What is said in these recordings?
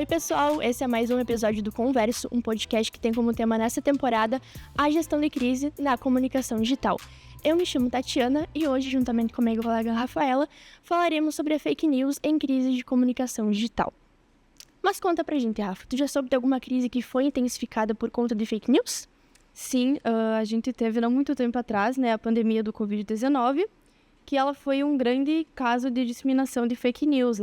Oi pessoal, esse é mais um episódio do Converso, um podcast que tem como tema nessa temporada a gestão de crise na comunicação digital. Eu me chamo Tatiana e hoje, juntamente com a minha colega Rafaela, falaremos sobre a fake news em crise de comunicação digital. Mas conta pra gente, Rafa, tu já soube de alguma crise que foi intensificada por conta de fake news? Sim, a gente teve não muito tempo atrás, a pandemia do Covid-19, que ela foi um grande caso de disseminação de fake news,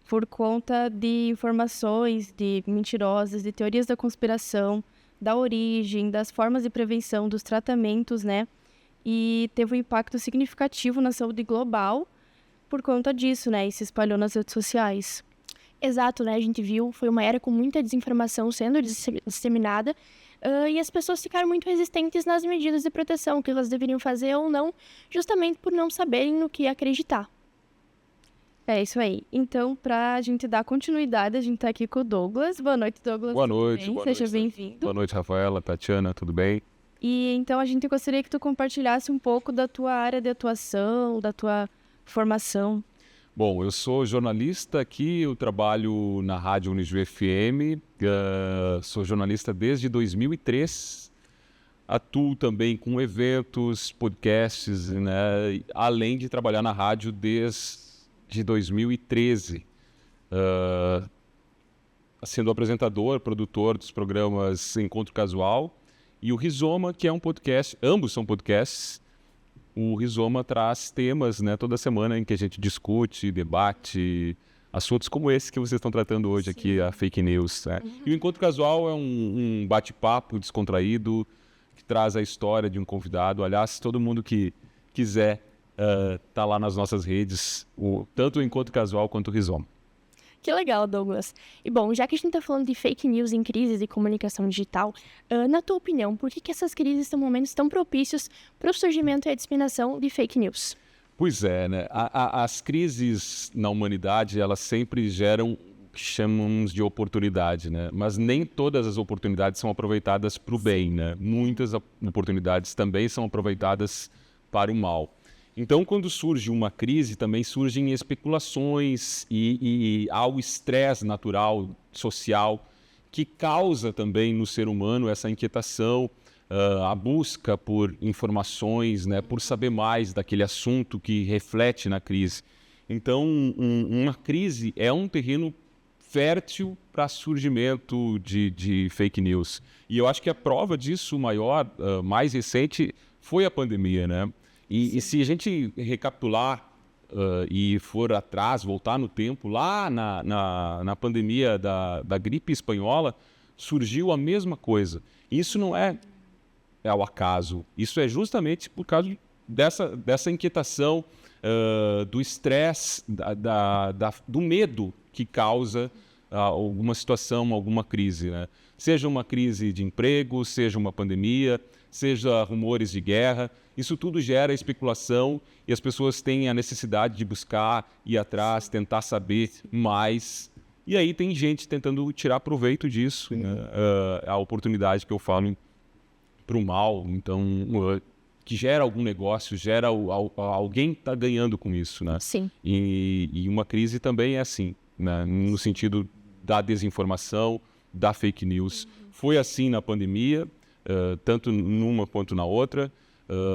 por conta de informações de mentirosas, de teorias da conspiração, da origem, das formas de prevenção, dos tratamentos, e teve um impacto significativo na saúde global por conta disso, e se espalhou nas redes sociais. Exato, a gente viu, foi uma era com muita desinformação sendo disseminada e as pessoas ficaram muito resistentes nas medidas de proteção que elas deveriam fazer ou não, justamente por não saberem no que acreditar. É isso aí. Então, para a gente dar continuidade, a gente está aqui com o Douglas. Boa noite, Douglas. Boa noite. Seja bem-vindo. Boa noite, Rafaela, Tatiana, tudo bem? E então a gente gostaria que tu compartilhasse um pouco da tua área de atuação, da tua formação. Bom, eu sou jornalista aqui, eu trabalho na Rádio Unijuí FM, sou jornalista desde 2003, atuo também com eventos, podcasts, além de trabalhar na rádio desde 2013, sendo apresentador, produtor dos programas Encontro Casual e o Rizoma, que é um podcast, ambos são podcasts. O Rizoma traz temas, toda semana em que a gente discute, debate assuntos como esse que vocês estão tratando hoje. Sim. Aqui, a fake news. E o Encontro Casual é um bate-papo descontraído que traz a história de um convidado. Aliás, todo mundo que quiser tá lá nas nossas redes, tanto o Encontro Casual quanto o Rizoma. Que legal, Douglas. E bom, já que a gente está falando de fake news em crises de comunicação digital, na tua opinião, por que essas crises são momentos tão propícios para o surgimento e a disseminação de fake news? Pois é, as crises na humanidade, elas sempre geram o que chamamos de oportunidade, Mas nem todas as oportunidades são aproveitadas para o bem, Muitas oportunidades também são aproveitadas para o mal. Então, quando surge uma crise, também surgem especulações e há o estresse natural, social, que causa também no ser humano essa inquietação, a busca por informações, por saber mais daquele assunto que reflete na crise. Então, uma crise é um terreno fértil para surgimento de fake news. E eu acho que a prova disso maior, mais recente, foi a pandemia, E se a gente recapitular e for atrás, voltar no tempo, lá na pandemia da gripe espanhola, surgiu a mesma coisa. Isso não é ao acaso, isso é justamente por causa dessa inquietação, do estresse, do medo que causa alguma situação, alguma crise. Seja uma crise de emprego, seja uma pandemia, seja rumores de guerra, isso tudo gera especulação e as pessoas têm a necessidade de buscar, ir atrás, tentar saber mais. E aí tem gente tentando tirar proveito disso, a oportunidade que eu falo para o mal, então, que gera algum negócio, alguém está ganhando com isso. Sim. E uma crise também é assim, no sentido da desinformação, da fake news. Foi assim na pandemia, tanto numa quanto na outra.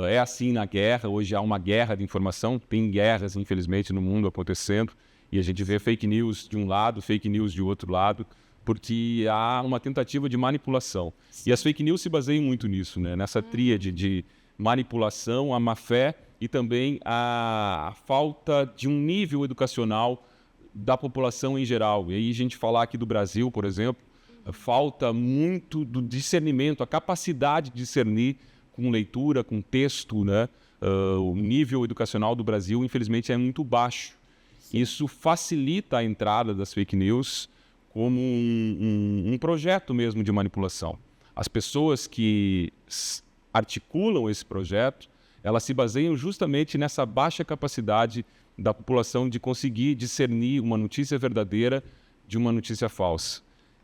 É assim na guerra, hoje há uma guerra de informação, tem guerras, infelizmente, no mundo acontecendo, e a gente vê fake news de um lado, fake news de outro lado, porque há uma tentativa de manipulação. Sim. E as fake news se baseiam muito nisso, nessa tríade de manipulação, a má-fé e também a falta de um nível educacional da população em geral. E aí a gente falar aqui do Brasil, por exemplo, falta muito do discernimento, a capacidade de discernir com leitura, com texto, o nível educacional do Brasil, infelizmente, é muito baixo. Isso facilita a entrada das fake news como um projeto mesmo de manipulação. As pessoas que articulam esse projeto, elas se baseiam justamente nessa baixa capacidade da população de conseguir discernir uma notícia verdadeira de uma notícia falsa.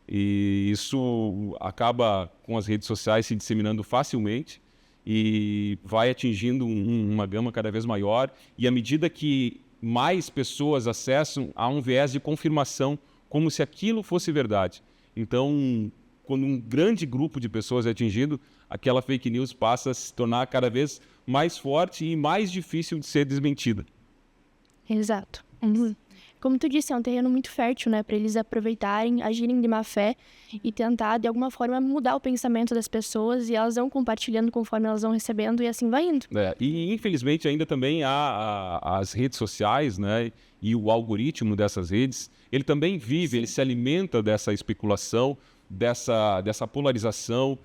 E isso acaba com as redes sociais se disseminando facilmente e vai atingindo uma gama cada vez maior. E à medida que mais pessoas acessam, há um viés de confirmação como se aquilo fosse verdade. Então, quando um grande grupo de pessoas é atingido, aquela fake news passa a se tornar cada vez mais forte e mais difícil de ser desmentida. Exato. Como tu disse, é um terreno muito fértil, né, para eles aproveitarem, agirem de má fé e tentar, de alguma forma, mudar o pensamento das pessoas, e elas vão compartilhando conforme elas vão recebendo, e assim vai indo. E, infelizmente, ainda também há as redes sociais, né, e o algoritmo dessas redes, ele também vive, ele se alimenta dessa especulação, dessa polarização,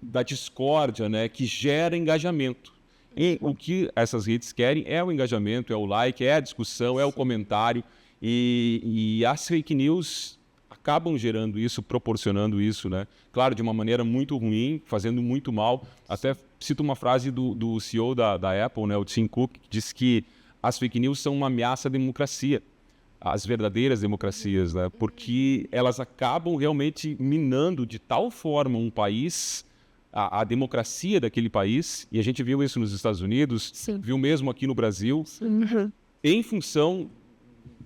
da discórdia, né, que gera engajamento. E o que essas redes querem é o engajamento, é o like, é a discussão, é o comentário. E as fake news acabam gerando isso, proporcionando isso, né? Claro, de uma maneira muito ruim, fazendo muito mal. Até cito uma frase do CEO da Apple, né, o Tim Cook, que diz que as fake news são uma ameaça à democracia, às verdadeiras democracias, né? Porque elas acabam realmente minando de tal forma um país, a democracia daquele país, e a gente viu isso nos Estados Unidos, viu mesmo aqui no Brasil, em função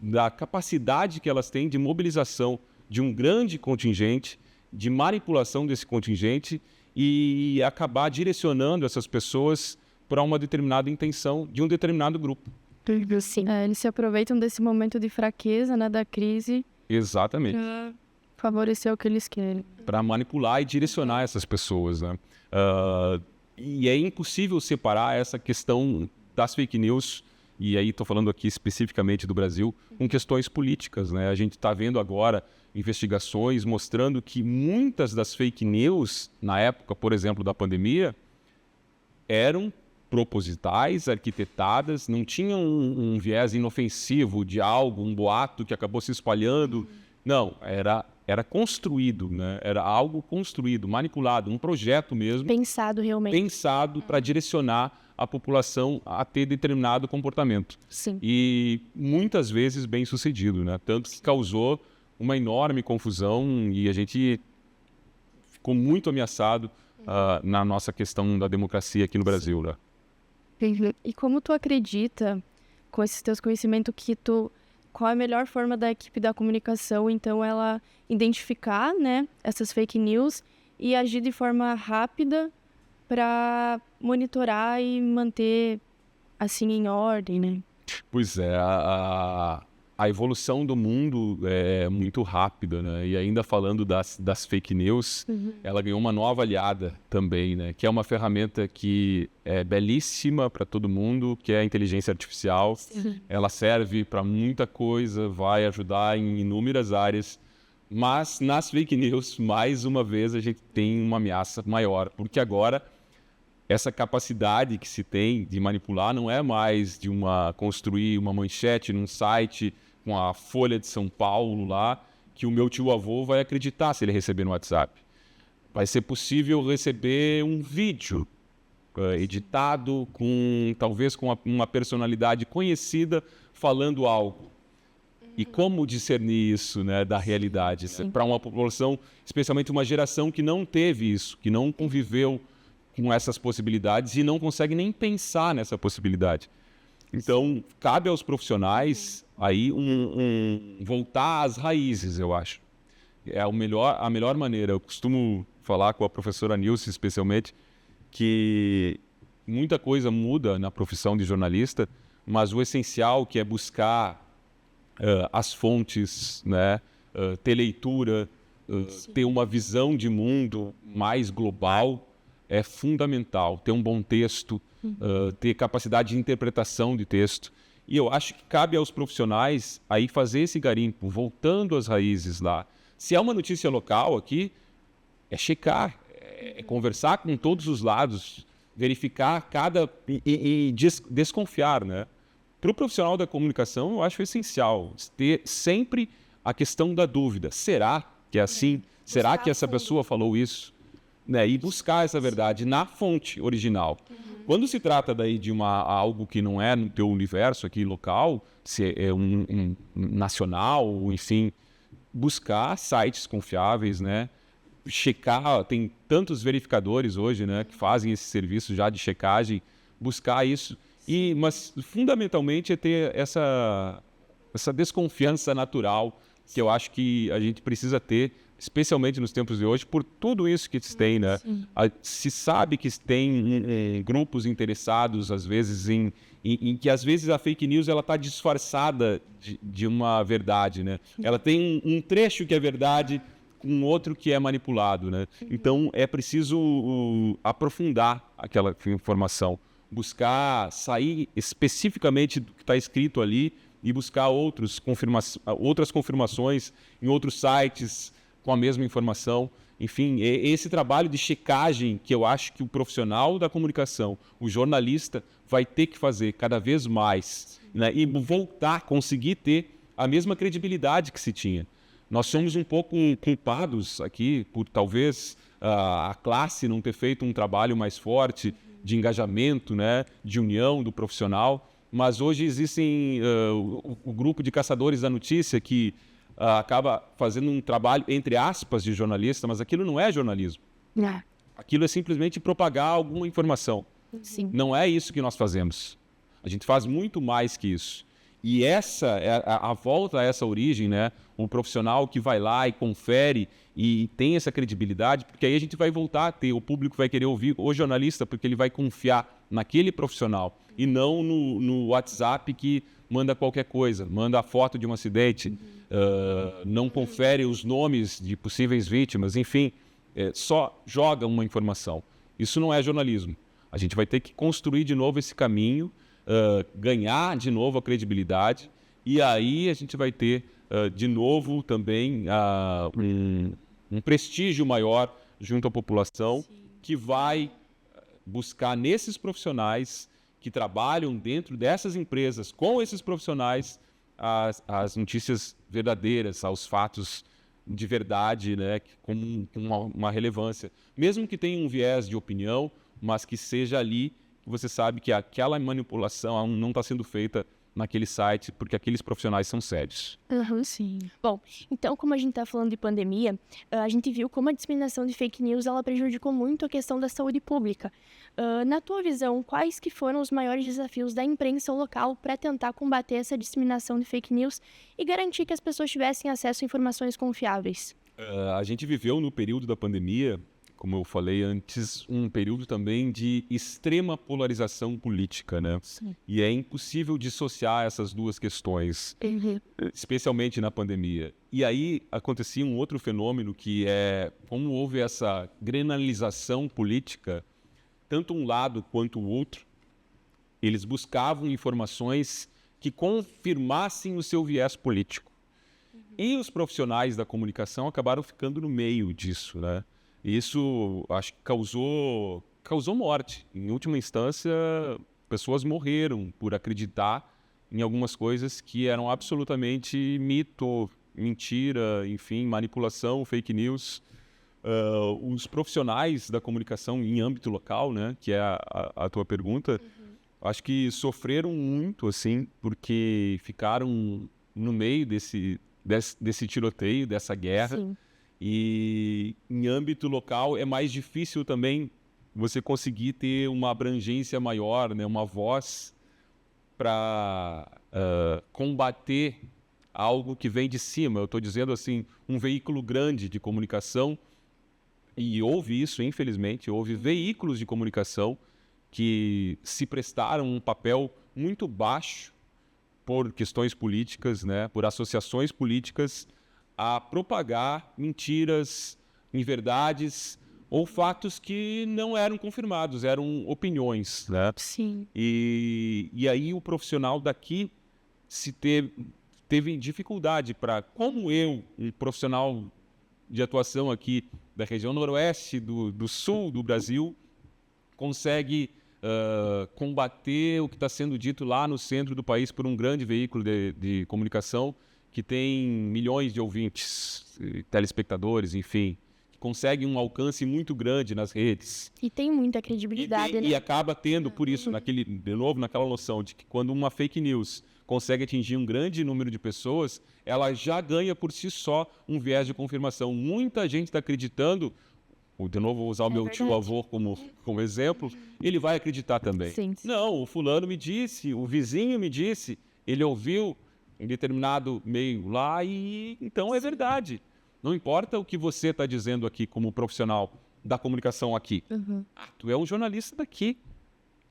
da capacidade que elas têm de mobilização de um grande contingente, de manipulação desse contingente e acabar direcionando essas pessoas para uma determinada intenção de um determinado grupo. Eles se aproveitam desse momento de fraqueza, né, da crise. Exatamente. Para favorecer o que eles querem. Para manipular e direcionar essas pessoas, né? E é impossível separar essa questão das fake news, e aí estou falando aqui especificamente do Brasil, com questões políticas, né? A gente está vendo agora investigações mostrando que muitas das fake news, na época, por exemplo, da pandemia, eram propositais, arquitetadas, não tinham um viés inofensivo de algo, um boato que acabou se espalhando. Não, era construído, né? Era algo construído, manipulado, um projeto mesmo. Pensado realmente. Pensado para direcionar a população a ter determinado comportamento. Sim. E muitas vezes bem sucedido, né? Tanto que causou uma enorme confusão e a gente ficou muito ameaçado na nossa questão da democracia aqui no Brasil, né? E como tu acredita, com esses teus conhecimentos, qual é a melhor forma da equipe da comunicação, então, ela identificar, né, essas fake news e agir de forma rápida para monitorar e manter, assim, em ordem, né? Pois é, a evolução do mundo é muito rápida, né? E ainda falando das fake news, ela ganhou uma nova aliada também, né? Que é uma ferramenta que é belíssima para todo mundo, que é a inteligência artificial. Ela serve para muita coisa, vai ajudar em inúmeras áreas, mas nas fake news, mais uma vez, a gente tem uma ameaça maior, porque agora essa capacidade que se tem de manipular não é mais de construir uma manchete num site com a Folha de São Paulo lá, que o meu tio-avô vai acreditar se ele receber no WhatsApp. Vai ser possível receber um vídeo editado, talvez com uma personalidade conhecida falando algo. E como discernir isso, né, da realidade? Para uma população, especialmente uma geração que não teve isso, que não conviveu com essas possibilidades e não consegue nem pensar nessa possibilidade. Então, cabe aos profissionais aí voltar às raízes, eu acho. É a melhor maneira. Eu costumo falar com a professora Nilce, especialmente, que muita coisa muda na profissão de jornalista, mas o essencial, que é buscar as fontes, né, ter leitura, ter uma visão de mundo mais global, é fundamental. Ter um bom texto, ter capacidade de interpretação de texto. E eu acho que cabe aos profissionais aí fazer esse garimpo, voltando às raízes lá. Se é uma notícia local aqui, é checar, é conversar com todos os lados, verificar e desconfiar, né? Para o profissional da comunicação, eu acho essencial ter sempre a questão da dúvida. Será que é assim? Será que essa pessoa falou isso? Né? E buscar essa verdade na fonte original. Quando se trata daí de algo que não é no teu universo aqui local, se é um nacional, enfim, buscar sites confiáveis, né? Checar, tem tantos verificadores hoje, né, que fazem esse serviço já de checagem, buscar isso. Mas fundamentalmente é ter essa desconfiança natural que eu acho que a gente precisa ter, especialmente nos tempos de hoje, por tudo isso que se tem, né? Se sabe que tem grupos interessados, às vezes, em que, às vezes, a fake news está disfarçada de uma verdade, né? Ela tem um trecho que é verdade, um outro que é manipulado, né? Então, é preciso aprofundar aquela informação, buscar sair especificamente do que está escrito ali e buscar outras confirmações em outros sites com a mesma informação. Enfim, esse trabalho de checagem que eu acho que o profissional da comunicação, o jornalista, vai ter que fazer cada vez mais, né? E conseguir ter a mesma credibilidade que se tinha. Nós somos um pouco culpados aqui por talvez a classe não ter feito um trabalho mais forte de engajamento, né, de união do profissional, mas hoje existem o grupo de caçadores da notícia que acaba fazendo um trabalho, entre aspas, de jornalista, mas aquilo não é jornalismo. Aquilo é simplesmente propagar alguma informação. Sim. Não é isso que nós fazemos. A gente faz muito mais que isso. E essa é a volta a essa origem, né? Um profissional que vai lá e confere e tem essa credibilidade, porque aí a gente vai voltar a ter, o público vai querer ouvir o jornalista, porque ele vai confiar naquele profissional e não no WhatsApp que manda qualquer coisa, manda a foto de um acidente, não confere os nomes de possíveis vítimas, enfim, só joga uma informação. Isso não é jornalismo. A gente vai ter que construir de novo esse caminho, ganhar de novo a credibilidade, e aí a gente vai ter de novo também um prestígio maior junto à população. Sim. Que vai buscar nesses profissionais que trabalham dentro dessas empresas, com esses profissionais, as notícias verdadeiras, aos fatos de verdade, né, com uma relevância. Mesmo que tenha um viés de opinião, mas que seja ali, você sabe que aquela manipulação não está sendo feita naquele site, porque aqueles profissionais são sérios. Sim. Bom, então, como a gente está falando de pandemia, a gente viu como a disseminação de fake news ela prejudicou muito a questão da saúde pública. Na tua visão, quais que foram os maiores desafios da imprensa local para tentar combater essa disseminação de fake news e garantir que as pessoas tivessem acesso a informações confiáveis? A gente viveu no período da pandemia, como eu falei antes, um período também de extrema polarização política, né? Sim. E é impossível dissociar essas duas questões, especialmente na pandemia. E aí acontecia um outro fenômeno que é, como houve essa granalização política, tanto um lado quanto o outro, eles buscavam informações que confirmassem o seu viés político. E os profissionais da comunicação acabaram ficando no meio disso, né? Isso, acho que causou morte. Em última instância, pessoas morreram por acreditar em algumas coisas que eram absolutamente mito, mentira, enfim, manipulação, fake news. Os profissionais da comunicação em âmbito local, né, que é a tua pergunta, acho que sofreram muito, assim, porque ficaram no meio desse tiroteio, dessa guerra. Sim. E em âmbito local é mais difícil também você conseguir ter uma abrangência maior, né, uma voz para combater algo que vem de cima. Eu estou dizendo assim, um veículo grande de comunicação, e houve isso, infelizmente, houve veículos de comunicação que se prestaram um papel muito baixo por questões políticas, né, por associações políticas, a propagar mentiras, inverdades ou fatos que não eram confirmados, eram opiniões, né? Sim. E aí o profissional daqui teve dificuldade para, como eu, um profissional de atuação aqui da região noroeste do sul do Brasil, consegue combater o que está sendo dito lá no centro do país por um grande veículo de comunicação que tem milhões de ouvintes, telespectadores, enfim, que consegue um alcance muito grande nas redes. E tem muita credibilidade, né? E acaba tendo, por isso, naquela noção de que quando uma fake news consegue atingir um grande número de pessoas, ela já ganha por si só um viés de confirmação. Muita gente está acreditando, de novo vou usar o meu tio-avô como exemplo, ele vai acreditar também. Sim. Não, o fulano me disse, o vizinho me disse, ele ouviu em determinado meio lá e então é verdade. Não importa o que você está dizendo aqui como profissional da comunicação aqui. Tu é um jornalista daqui,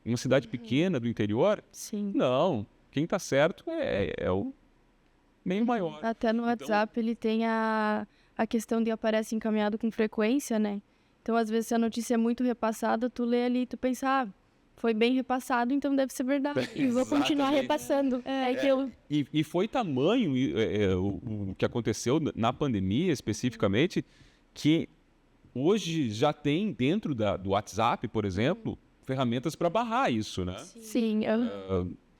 em uma cidade pequena do interior. Sim. Não, quem está certo é o meio maior. Até no WhatsApp ele tem a questão de aparece encaminhado com frequência, né? Então, às vezes, se a notícia é muito repassada, tu lê ali e tu pensa, foi bem repassado, então deve ser verdade. E vou continuar repassando. E foi tamanho o que aconteceu na pandemia, especificamente, que hoje já tem dentro do WhatsApp, por exemplo, ferramentas para barrar isso, né? Sim.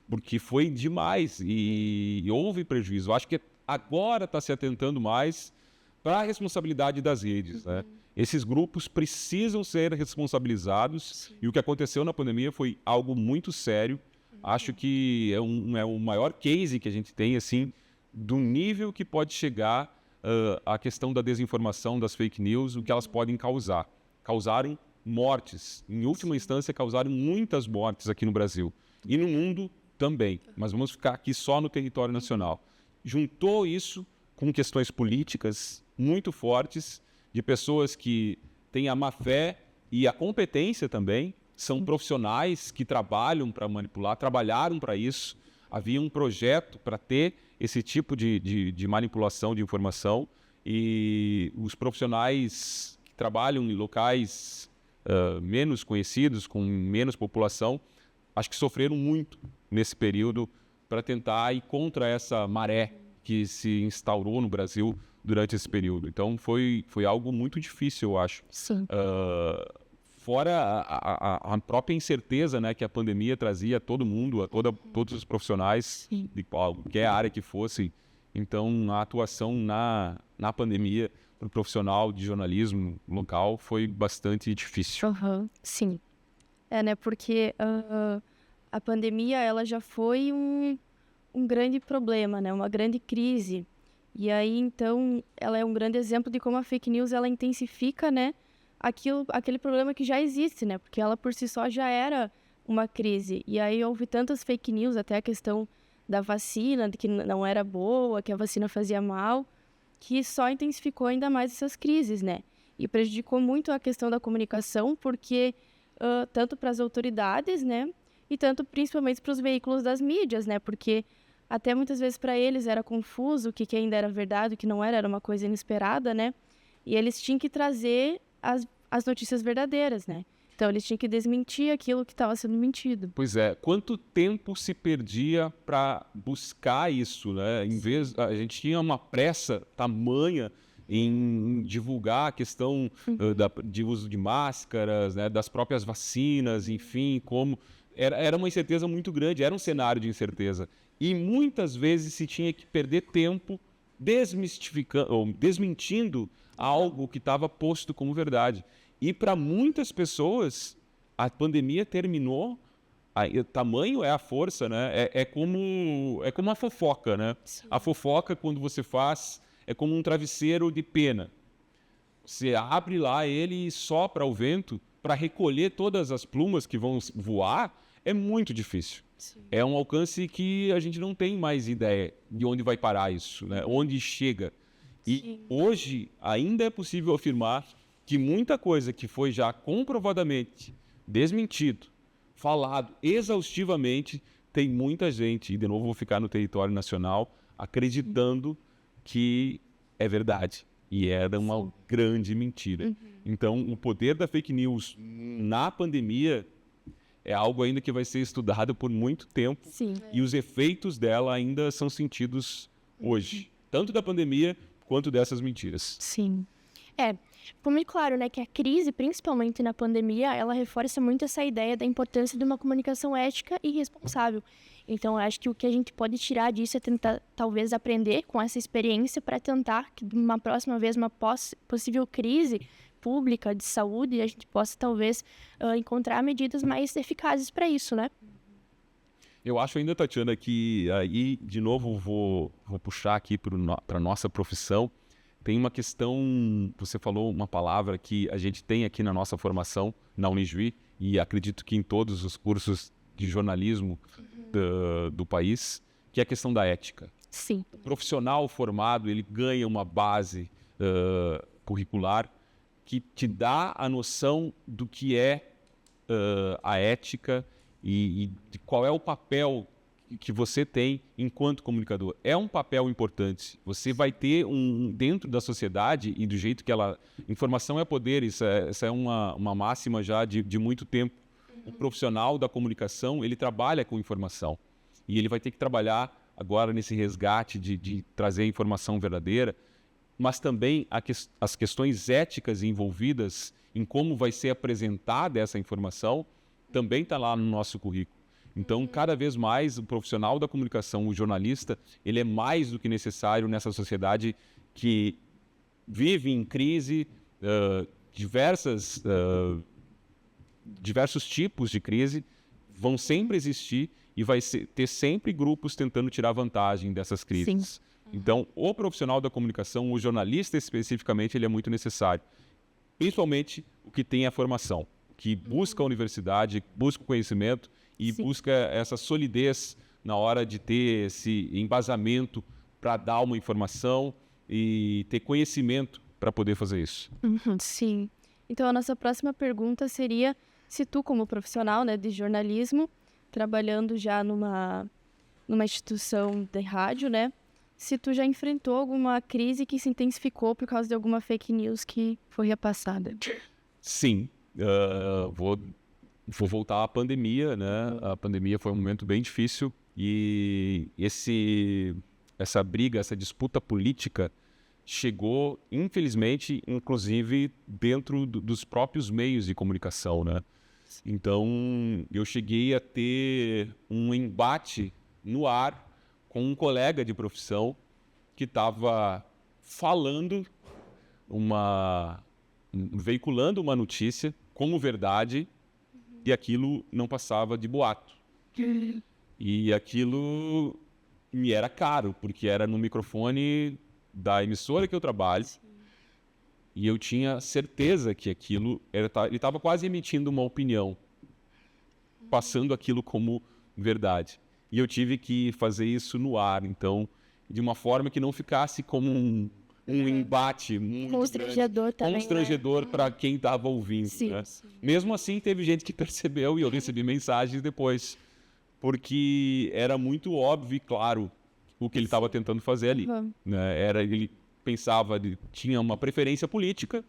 Porque foi demais e houve prejuízo. Eu acho que agora está se atentando mais para a responsabilidade das redes, né? Esses grupos precisam ser responsabilizados e o que aconteceu na pandemia foi algo muito sério. Acho que é o maior case que a gente tem, assim, do nível que pode chegar a questão da desinformação, das fake news, o que elas podem causar. Causaram mortes. Em última instância, causaram muitas mortes aqui no Brasil. E no mundo também. Mas vamos ficar aqui só no território nacional. Juntou isso com questões políticas muito fortes, de pessoas que têm a má fé e a competência também, são profissionais que trabalham para manipular, trabalharam para isso. Havia um projeto para ter esse tipo de manipulação de informação e os profissionais que trabalham em locais menos conhecidos, com menos população, acho que sofreram muito nesse período para tentar ir contra essa maré que se instaurou no Brasil durante esse período. Então, foi algo muito difícil, eu acho. Sim. Fora a própria incerteza, né, que a pandemia trazia a todo mundo, a todos os profissionais, de qualquer área que fossem. Então, a atuação na pandemia para o profissional de jornalismo local foi bastante difícil. Sim. Né, porque a pandemia ela já foi um grande problema, né, uma grande crise. E aí, então, ela é um grande exemplo de como a fake news ela intensifica, né, aquele problema que já existe, né, porque ela por si só já era uma crise. E aí houve tantas fake news, até a questão da vacina, de que não era boa, que a vacina fazia mal, que só intensificou ainda mais essas crises, né. E prejudicou muito a questão da comunicação, porque tanto para as autoridades, né, e tanto principalmente para os veículos das mídias, né, porque até muitas vezes para eles era confuso o que ainda era verdade, o que não era uma coisa inesperada, né? E eles tinham que trazer as notícias verdadeiras, né? Então eles tinham que desmentir aquilo que estava sendo mentido. Pois é, quanto tempo se perdia para buscar isso, né? A gente tinha uma pressa tamanha em divulgar a questão de uso de máscaras, né? Das próprias vacinas, enfim, como... Era uma incerteza muito grande, era um cenário de incerteza. E muitas vezes se tinha que perder tempo desmistificando ou desmentindo algo que estava posto como verdade. E para muitas pessoas, a pandemia terminou, o tamanho é a força, né? É como a fofoca, né? Sim. A fofoca, quando você faz, é como um travesseiro de pena. Você abre lá ele e sopra o vento para recolher todas as plumas que vão voar, é muito difícil. Sim. É um alcance que a gente não tem mais ideia de onde vai parar isso, né? Onde chega. E Sim. Hoje ainda é possível afirmar que muita coisa que foi já comprovadamente desmentido, falado exaustivamente, tem muita gente, e de novo vou ficar no território nacional, acreditando que é verdade. E era uma grande mentira. Então, o poder da fake news na pandemia é algo ainda que vai ser estudado por muito tempo. Sim. E os efeitos dela ainda são sentidos hoje. Tanto da pandemia quanto dessas mentiras. Sim. Ficou muito claro, né, que a crise, principalmente na pandemia, ela reforça muito essa ideia da importância de uma comunicação ética e responsável. Então, eu acho que o que a gente pode tirar disso é tentar, talvez, aprender com essa experiência para tentar que, uma próxima vez, uma possível crise pública de saúde, a gente possa, talvez, encontrar medidas mais eficazes para isso, né? Eu acho ainda, Tatiana, que aí, de novo, vou puxar aqui para a nossa profissão. Tem uma questão, você falou uma palavra que a gente tem aqui na nossa formação, na Unijuí, e acredito que em todos os cursos de jornalismo do país, que é a questão da ética. Sim. O profissional formado, ele ganha uma base curricular que te dá a noção do que é a ética e de qual é o papel que você tem enquanto comunicador. É um papel importante. Você vai ter dentro da sociedade e do jeito que ela... Informação é poder, essa é uma máxima já de muito tempo. O profissional da comunicação, ele trabalha com informação. E ele vai ter que trabalhar agora nesse resgate de trazer a informação verdadeira, mas também as questões éticas envolvidas em como vai ser apresentada essa informação também está lá no nosso currículo. Então, cada vez mais, o profissional da comunicação, o jornalista, ele é mais do que necessário nessa sociedade que vive em crise, diversos tipos de crise vão sempre existir e vai ter sempre grupos tentando tirar vantagem dessas crises. Sim. Então, o profissional da comunicação, o jornalista especificamente, ele é muito necessário. Principalmente o que tem a formação, que busca a universidade, busca o conhecimento e busca essa solidez na hora de ter esse embasamento para dar uma informação e ter conhecimento para poder fazer isso. Sim. Então, a nossa próxima pergunta seria se tu, como profissional, né, de jornalismo, trabalhando já numa instituição de rádio, né, se tu já enfrentou alguma crise que se intensificou por causa de alguma fake news que foi repassada. Sim. Vou voltar à pandemia, né? A pandemia foi um momento bem difícil e essa briga, essa disputa política chegou, infelizmente, inclusive dentro dos próprios meios de comunicação, né? Então, eu cheguei a ter um embate no ar com um colega de profissão que estava falando, veiculando uma notícia como verdade e aquilo não passava de boato. E aquilo me era caro, porque era no microfone da emissora que eu trabalho. E eu tinha certeza que aquilo... Ele estava quase emitindo uma opinião, passando aquilo como verdade. E eu tive que fazer isso no ar, então, de uma forma que não ficasse como um embate muito constrangedor grande, também, constrangedor para quem estava ouvindo. Sim, né? sim. Mesmo assim, teve gente que percebeu e eu recebi mensagens depois, porque era muito óbvio e claro o que ele estava tentando fazer ali. Né? Ele pensava, tinha uma preferência política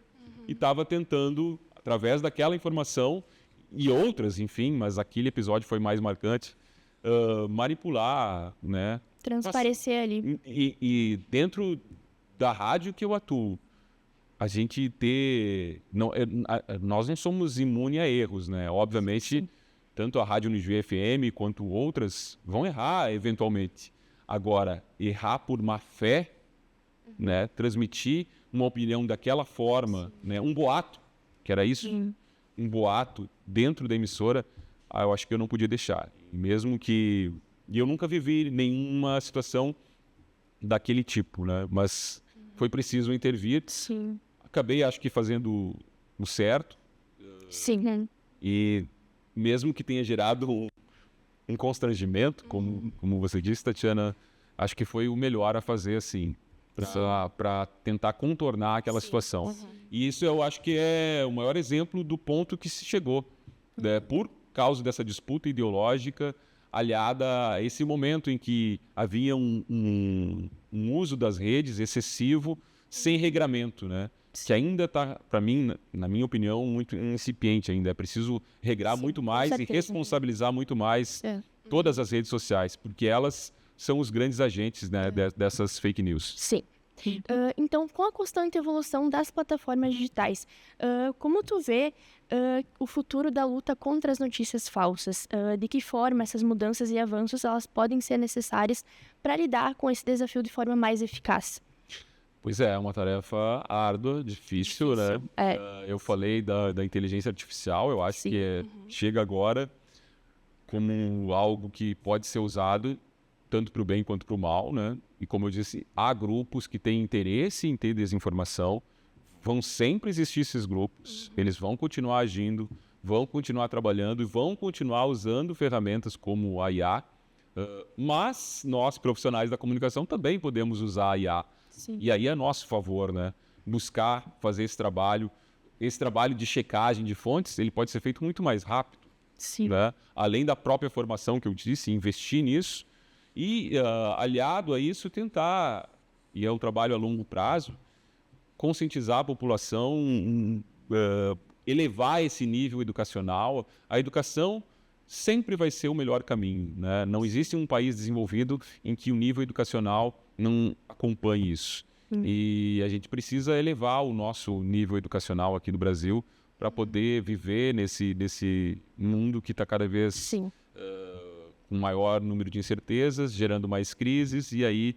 e estava tentando, através daquela informação e outras, enfim, mas aquele episódio foi mais marcante, manipular, né? Transparecer ali. E dentro da rádio que eu atuo, a gente nós não somos imunes a erros, né? Obviamente, tanto a Rádio Unijuí FM quanto outras vão errar eventualmente. Agora, errar por má fé, né? Transmitir uma opinião daquela forma, né? Um boato, que era isso, um boato dentro da emissora, eu acho que eu não podia deixar. Mesmo que... E eu nunca vivi nenhuma situação daquele tipo, né? Mas foi preciso intervir. Sim. Acabei, acho que, fazendo o certo. Sim. E mesmo que tenha gerado um constrangimento, como você disse, Tatiana, acho que foi o melhor a fazer, assim, para tentar contornar aquela situação. E isso eu acho que é o maior exemplo do ponto que se chegou, né? Por causa dessa disputa ideológica, aliada a esse momento em que havia um uso das redes excessivo, sem regramento, né? Que ainda está, para mim, na minha opinião, muito incipiente ainda. É preciso regrar muito mais e responsabilizar muito mais todas as redes sociais, porque elas são os grandes agentes, né, dessas fake news. Sim. Então, com a constante evolução das plataformas digitais, como tu vê o futuro da luta contra as notícias falsas? De que forma essas mudanças e avanços elas podem ser necessárias para lidar com esse desafio de forma mais eficaz? Pois é uma tarefa árdua, difícil, né? Eu falei da inteligência artificial, eu acho que chega agora como algo que pode ser usado tanto para o bem quanto para o mal, né? E como eu disse, há grupos que têm interesse em ter desinformação, vão sempre existir esses grupos, eles vão continuar agindo, vão continuar trabalhando e vão continuar usando ferramentas como a IA Mas nós, profissionais da comunicação, também podemos usar a IA. Sim. E aí é a nosso favor, né? Buscar fazer esse trabalho. Esse trabalho de checagem de fontes, ele pode ser feito muito mais rápido. Sim. Né? Além da própria formação que eu disse, investir nisso. E, aliado a isso, tentar, e é um trabalho a longo prazo, conscientizar a população, elevar esse nível educacional. A educação sempre vai ser o melhor caminho, né? Não existe um país desenvolvido em que o nível educacional não acompanhe isso. E a gente precisa elevar o nosso nível educacional aqui no Brasil para poder viver nesse mundo que está cada vez com maior número de incertezas, gerando mais crises e aí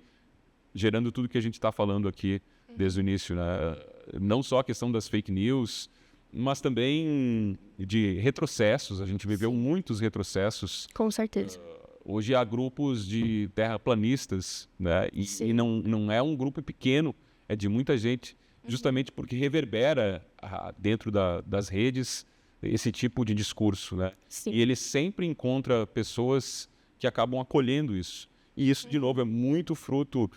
gerando tudo que a gente está falando aqui desde o início, né? Não só a questão das fake news, mas também de retrocessos. A gente viveu muitos retrocessos. Com certeza. Hoje há grupos de terraplanistas, né? E não é um grupo pequeno, é de muita gente, justamente porque reverbera dentro das redes esse tipo de discurso, né? Sim. E ele sempre encontra pessoas que acabam acolhendo isso. E isso, de novo, é muito fruto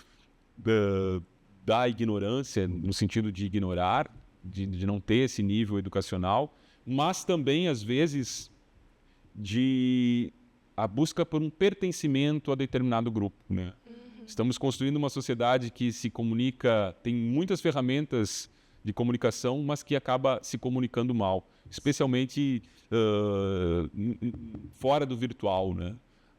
da ignorância, no sentido de ignorar, de não ter esse nível educacional, mas também, às vezes, de a busca por um pertencimento a determinado grupo, né? Estamos construindo uma sociedade que se comunica, tem muitas ferramentas de comunicação, mas que acaba se comunicando mal, especialmente fora do virtual, né?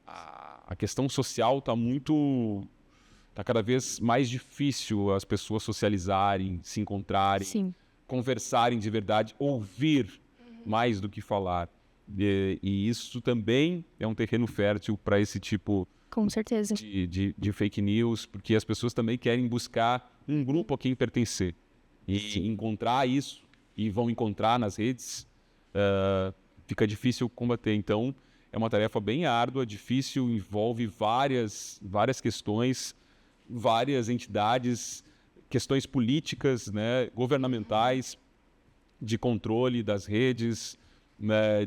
A questão social está cada vez mais difícil as pessoas socializarem, se encontrarem, Sim. conversarem de verdade, ouvir mais do que falar. E isso também é um terreno fértil para esse tipo Com certeza. de fake news, porque as pessoas também querem buscar um grupo a quem pertencer. E encontrar isso, e vão encontrar nas redes, fica difícil combater. Então, é uma tarefa bem árdua, difícil, envolve várias questões, várias entidades, questões políticas, né, governamentais, de controle das redes, né,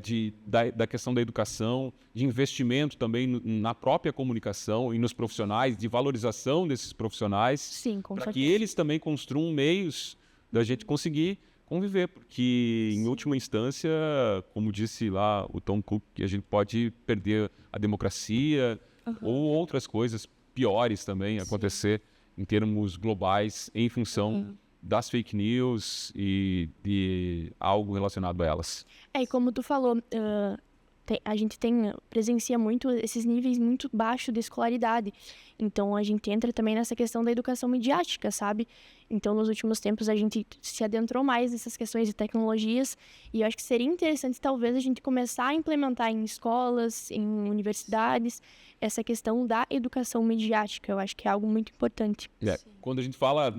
da questão da educação, de investimento também na própria comunicação e nos profissionais, de valorização desses profissionais, Sim, com para certeza. que eles também construam meios da gente conseguir conviver, porque em última instância, como disse lá o Tom Cook, que a gente pode perder a democracia ou outras coisas piores também acontecer em termos globais em função das fake news e de algo relacionado a elas. E como tu falou, a gente presencia muito esses níveis muito baixos de escolaridade. Então, a gente entra também nessa questão da educação midiática, sabe? Então, nos últimos tempos, a gente se adentrou mais nessas questões de tecnologias e eu acho que seria interessante, talvez, a gente começar a implementar em escolas, em universidades, essa questão da educação midiática. Eu acho que é algo muito importante. Quando a gente fala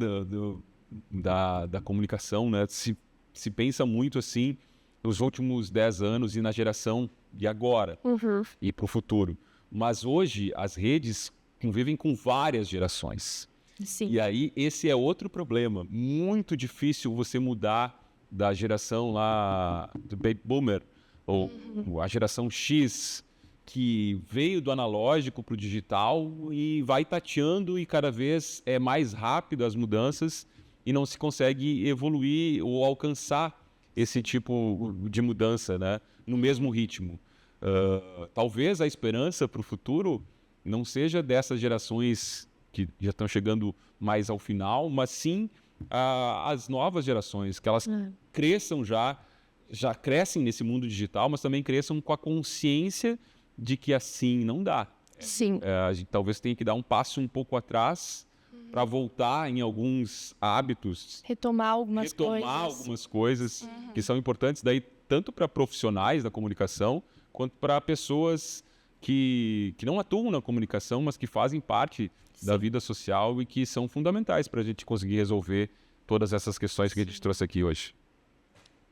da comunicação, né, se pensa muito assim nos últimos 10 anos e na geração de agora e para o futuro. Mas hoje as redes convivem com várias gerações. Sim. E aí esse é outro problema. Muito difícil você mudar da geração lá do Baby Boomer ou a geração X, que veio do analógico para o digital e vai tateando e cada vez é mais rápido as mudanças e não se consegue evoluir ou alcançar esse tipo de mudança, né, no mesmo ritmo. Talvez a esperança para o futuro não seja dessas gerações que já estão chegando mais ao final, mas sim as novas gerações, que elas cresçam já crescem nesse mundo digital, mas também cresçam com a consciência de que assim não dá. Sim. A gente talvez tenha que dar um passo um pouco atrás para voltar em alguns hábitos, Retomar algumas coisas que são importantes daí tanto para profissionais da comunicação quanto para pessoas que não atuam na comunicação, mas que fazem parte da vida social e que são fundamentais para a gente conseguir resolver todas essas questões que a gente trouxe aqui hoje.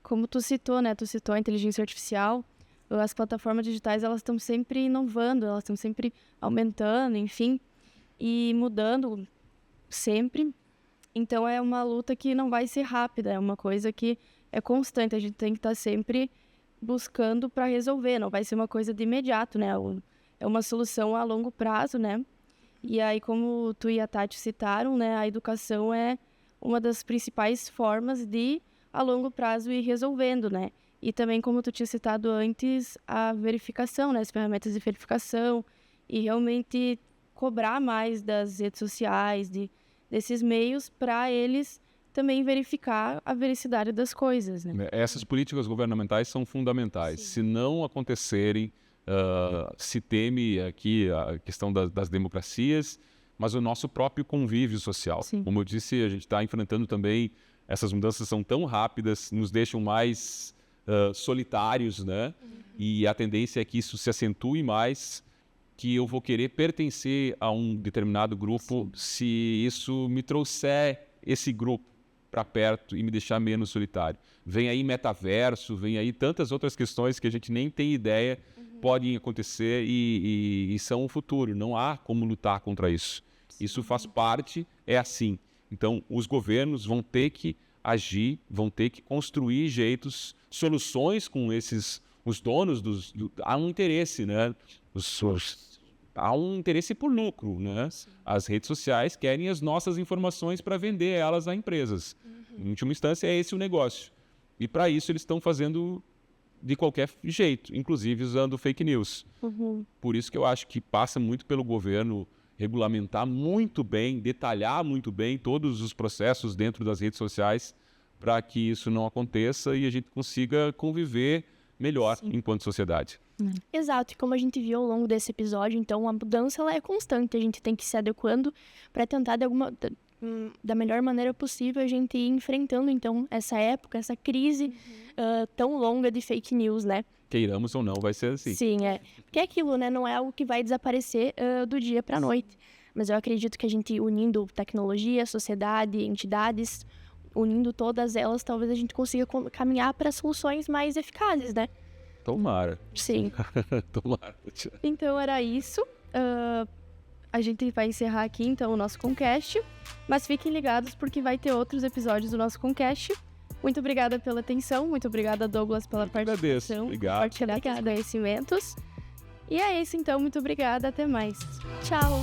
Como tu citou, né? Tu citou a inteligência artificial. As plataformas digitais, elas estão sempre inovando, elas estão sempre aumentando, enfim, e mudando sempre. Então, é uma luta que não vai ser rápida, é uma coisa que é constante. A gente tem que estar sempre buscando para resolver, não vai ser uma coisa de imediato, né? é uma solução a longo prazo, né? E aí, como tu e a Tati citaram, né, a educação é uma das principais formas de, a longo prazo, ir resolvendo, né? E também, como tu tinha citado antes, a verificação, né, as ferramentas de verificação, e realmente cobrar mais das redes sociais, desses meios, para eles também verificar a veracidade das coisas, né? Essas políticas governamentais são fundamentais. Sim. Se não acontecerem, se teme aqui a questão das democracias, mas o nosso próprio convívio social. Sim. Como eu disse, a gente está enfrentando também, essas mudanças são tão rápidas, nos deixam mais solitários, né? E a tendência é que isso se acentue mais, que eu vou querer pertencer a um determinado grupo se isso me trouxer esse grupo para perto e me deixar menos solitário. Vem aí metaverso, vem aí tantas outras questões que a gente nem tem ideia, podem acontecer e são o futuro. Não há como lutar contra isso. Isso faz parte, é assim. Então, os governos vão ter que agir, vão ter que construir jeitos, soluções com os donos há um interesse, né? Há um interesse por lucro, né? As redes sociais querem as nossas informações para vender elas a empresas. Em última instância, é esse o negócio. E para isso eles estão fazendo de qualquer jeito, inclusive usando fake news. Por isso que eu acho que passa muito pelo governo regulamentar muito bem, detalhar muito bem todos os processos dentro das redes sociais para que isso não aconteça e a gente consiga conviver melhor enquanto sociedade. Exato, e como a gente viu ao longo desse episódio, então a mudança ela é constante, a gente tem que ir se adequando para tentar da melhor maneira possível a gente ir enfrentando então essa época, essa crise tão longa de fake news, né? Queiramos ou não, vai ser assim. Sim, porque aquilo, né, não é algo que vai desaparecer do dia para a noite, mas eu acredito que a gente unindo tecnologia, sociedade, entidades, unindo todas elas, talvez a gente consiga caminhar para soluções mais eficazes, né? Tomara. Sim. Tomara. Então era isso. A gente vai encerrar aqui então o nosso Concast, mas fiquem ligados porque vai ter outros episódios do nosso Concast. Muito obrigada pela atenção, muito obrigada, Douglas, pela participação. Obrigado. Partilhar seus conhecimentos. E é isso então, muito obrigada, até mais. Tchau.